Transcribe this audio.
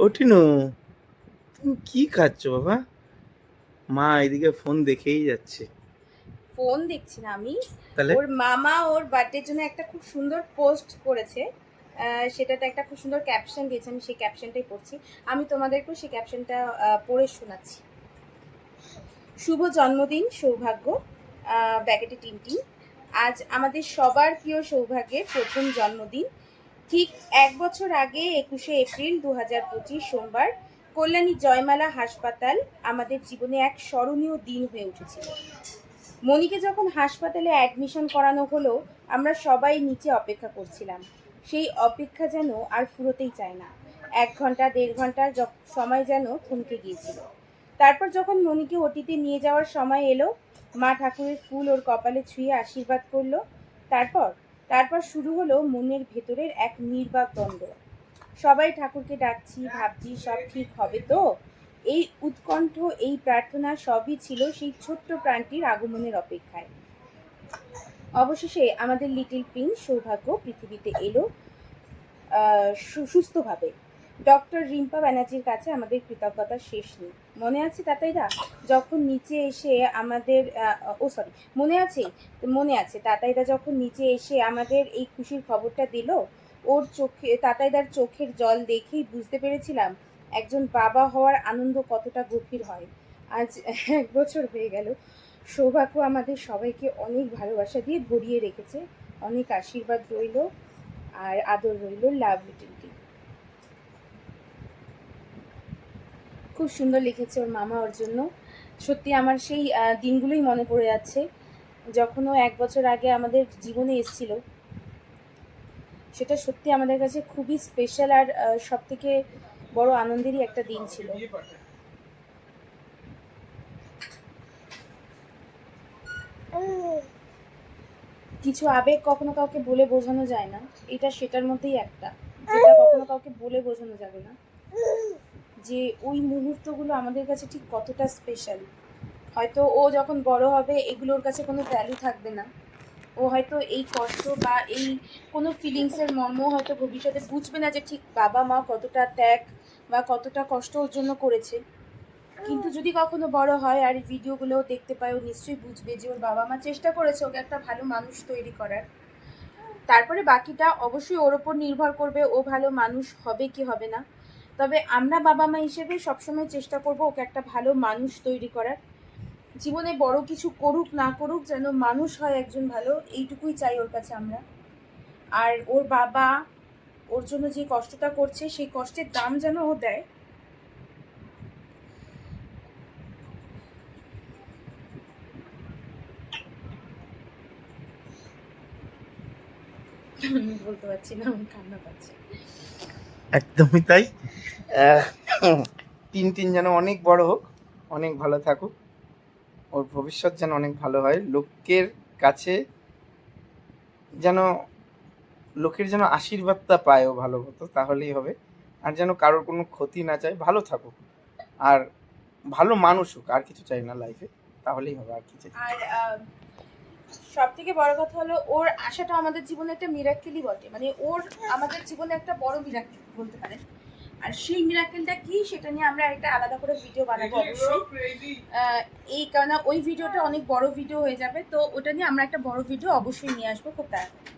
ওঠিনু, তুমি কি খাচ্ছ বাবা? মা এদিকে ফোন দেখেই যাচ্ছে। ফোন দেখছি না আমি। তাহলে ওর মামা ওর বার্থডের জন্য একটা খুব সুন্দর পোস্ট করেছে, সেটাতে একটা খুব সুন্দর ক্যাপশন দিয়েছে, আমি সেই ক্যাপশনটাই পড়ছি। আমি তোমাদেরকেও সেই ক্যাপশনটা পড়ে শোনাচ্ছি। শুভ জন্মদিন সৌভাগ্য, ব্যাকেটে টিনটিন। আজ আমাদের সবার প্রিয় সৌভাগ্যের প্রথম জন্মদিন। ঠিক 1 বছর আগে 21শে এপ্রিল 2025 সোমবার কল্যাণী জয়মালা হাসপাতাল আমাদের জীবনে এক স্মরণীয় দিন হয়ে উঠেছিল। মনিকে যখন হাসপাতালে অ্যাডমিশন করানো হলো, আমরা সবাই নিচে অপেক্ষা করছিলাম। সেই অপেক্ষা যেন আর ফুরোতেই চায় না। 1 ঘন্টা 1.5 ঘন্টার সময় যেন থমকে গিয়েছিল। তারপর যখন মনিকে ওটিতে নিয়ে যাওয়ার সময় এলো, মা ঠাকুরের ফুল ওর কপালে ছুঁয়ে আশীর্বাদ করলো। তারপর তারপর শুরু হলো মনের ভেতরের এক নির্বাক দ্বন্দ্ব। সবাই ঠাকুরকে ডাকছি, ভাবছি সব ঠিক হবে তো। এই উৎকণ্ঠ, এই প্রার্থনা সবই ছিল সেই ছোট্ট প্রাণটির আগমনের অপেক্ষায়। অবশেষে আমাদের লিটল প্রিন্স সৌভাগ্য পৃথিবীতে এলো, সুস্থভাবে। ডক্টর রিম্পা ব্যানার্জির কাছে আমাদের কৃতজ্ঞতার শেষ নেই। মনে আছে তাতাইদা যখন নিচে এসে আমাদের মনে আছে তাতাইদা যখন নিচে এসে আমাদের এই খুশির খবরটা দিল। ওর চোখে, তাতাইদার চোখের জল দেখেই বুঝতে পেরেছিলাম একজন বাবা হওয়ার আনন্দ কতটা গভীর হয়। আজ 1 বছর হয়ে গেল। সৌভাগ্য আমাদের সবাইকে অনেক ভালোবাসা দিয়ে ভরিয়ে রেখেছে। অনেক আশীর্বাদ রইল আর আদর রইল। লাভ লিটলটি। খুব সুন্দর লিখেছে ওর মামা ওর জন্য। সত্যি আমার সেই দিনগুলোই মনে পড়ে যাচ্ছে যখন ও 1 বছর আগে আমাদের জীবনে এসেছিল। সেটা সত্যি আমাদের কাছে খুবই স্পেশাল আর সব থেকে বড় আনন্দেরই একটা দিন ছিল। কিছু আবেগ কখনো কাউকে বলে বোঝানো যায় না, এটা সেটার মধ্যেই একটা, যেটা কখনো কাউকে বলে বোঝানো যাবে না যে ওই মুহূর্তগুলো আমাদের কাছে ঠিক কতটা স্পেশাল। হয়তো ও যখন বড় হবে এগুলোর কাছে কোনো ভ্যালু থাকবে না। ও হয়তো এই কষ্ট বা এই কোনো ফিলিংসের মর্ম হয়তো ভবিষ্যতে বুঝবে না যে ঠিক বাবা মা কতটা ত্যাগ বা কতটা কষ্ট ওর জন্য করেছে। কিন্তু যদি কখনো বড় হয় আর এই ভিডিওগুলো দেখতে পায়, ও নিশ্চয়ই বুঝবে যে ওর বাবা মা চেষ্টা করেছে ওকে একটা ভালো মানুষ তৈরি করার। তারপরে বাকিটা অবশ্যই ওর ওপর নির্ভর করবে ও ভালো মানুষ হবে কি হবে না। তবে আমরা বাবা মা হিসেবে সবসময় চেষ্টা করব ওকে একটা ভালো মানুষ তৈরি করার। জীবনে বড় কিছু করুক না করুক যেন মানুষ হয় একজন ভালো, এইটুকুই চাই ওর কাছে আমরা। আর ওর বাবা ওর জন্য যে কষ্টটা করছে সেই কষ্টের দাম যেন ও দেয়। আমি বলতে পারছি না, আমি কান্না পাচ্ছি। একদমই তাই। টিনটিন যেন অনেক বড় হোক, অনেক ভালো থাকুক, ওর ভবিষ্যৎ যেন অনেক ভালো হয়, লোকের কাছে যেন লোকের যেন আশীর্বাদটা পায় ও ভালো মতো, তাহলেই হবে। আর যেন কারোর কোনো ক্ষতি না চায়, ভালো থাকুক আর ভালো মানুষ হোক, আর কিছু চাই না লাইফে, তাহলেই হবে, আর কি চাই। আর সব থেকে বড় কথা হলো ওর আশাটা আমাদের জীবনে একটা মিরাক্কেলই বটে, মানে ওর আমাদের জীবনে একটা বড় মিরাক্কেল বলতে পারেন। আর সেই মিরাক্কেলটা কি সেটা নিয়ে আমরা একটা আলাদা করে ভিডিও বানাবো অবশ্যই। এই কারণে ওই ভিডিওটা অনেক বড় ভিডিও হয়ে যাবে, তো ওটা নিয়ে আমরা একটা বড় ভিডিও অবশ্যই নিয়ে আসবো খুব তাড়াতাড়ি।